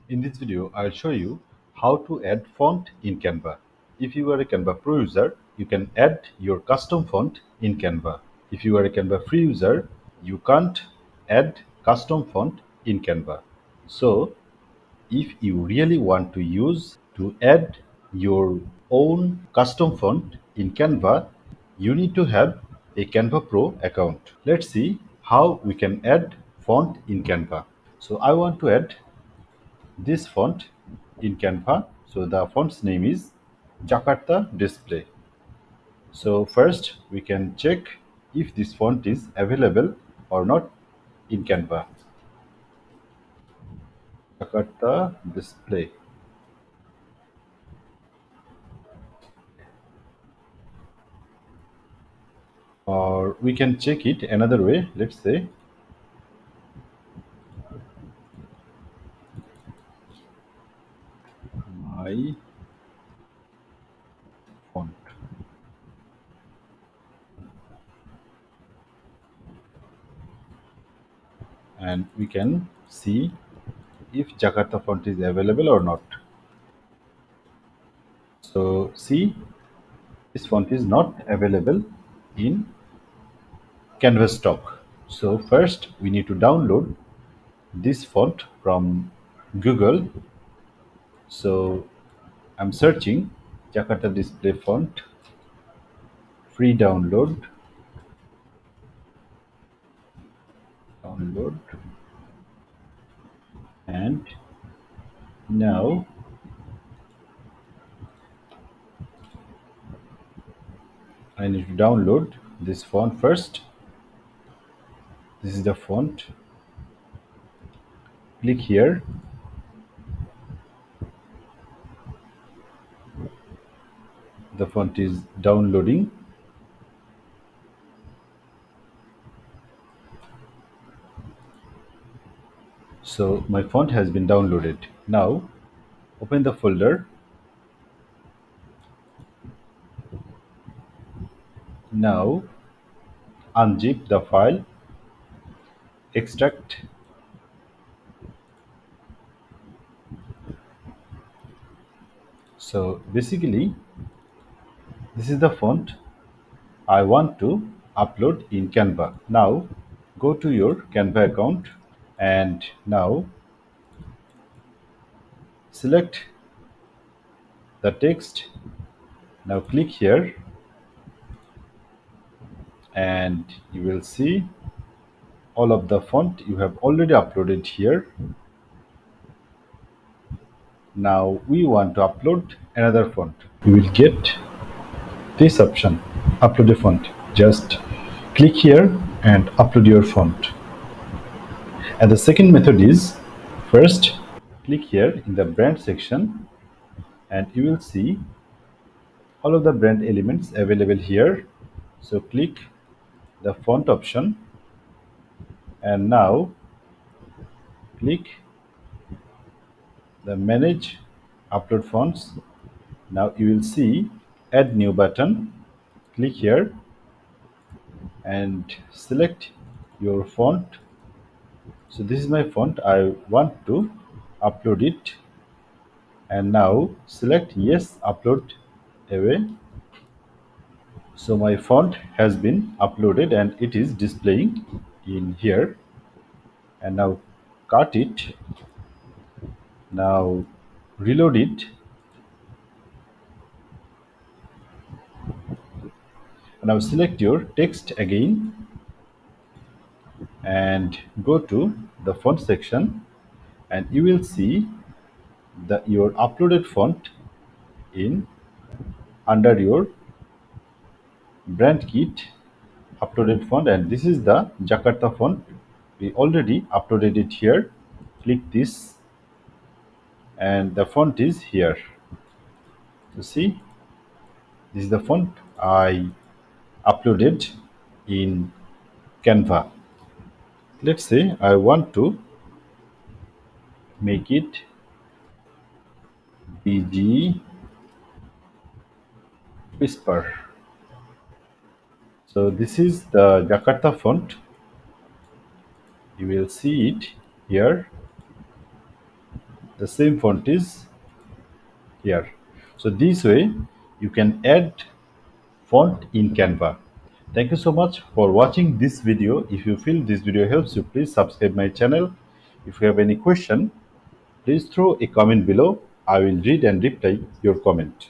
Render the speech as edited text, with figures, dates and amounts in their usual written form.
In this video, I'll show you how to add font in Canva. If you are a Canva Pro user, you can add your custom font in Canva. If you are a Canva free user, you can't add custom font in Canva. So, if you really want to add your own custom font in Canva, you need to have a Canva Pro account. Let's see how we can add font in Canva. So I want to add this font in Canva. So the font's name is Jakarta Display. So first we can check if this font is available or not in Canva. Jakarta Display. Or we can check it another way. Let's say my font. And we can see if Jakarta font is available or not. So see, this font is not available in Canvas stock. So first we need to download this font from Google. So I'm searching Jakarta display font, free download, and now I need to download this font first. This is the font. Click here. The font is downloading. So my font has been downloaded. Now open the folder. Now unzip the file, extract. So basically, this is the font I want to upload in Canva. Now go to your Canva account and now select the text. Now click here and you will see all of the font you have already uploaded here. Now we want to upload another font. You will get this option, upload a font. Just click here and upload your font. And the second method is, first click here in the brand section and you will see all of the brand elements available here. So click the font option and now click the manage upload fonts. Now you will see add new button. Click here and select your font. So this is my font. I want to upload it and now select yes, upload away. So my font has been uploaded and it is displaying in here. And now cut it. Now reload it. Now select your text again and go to the font section and you will see your uploaded font in under your brand kit uploaded font, and this is the Jakarta font. We already uploaded it here. Click this and the font is here. You see, this is the font I uploaded in Canva. Let's say I want to make it BG Whisper. So this is the Jakarta font. You will see it here. The same font is here. So this way you can add font in Canva. Thank you so much for watching this video. If you feel this video helps you, please subscribe my channel. If you have any question, please throw a comment below. I will read and reply your comment.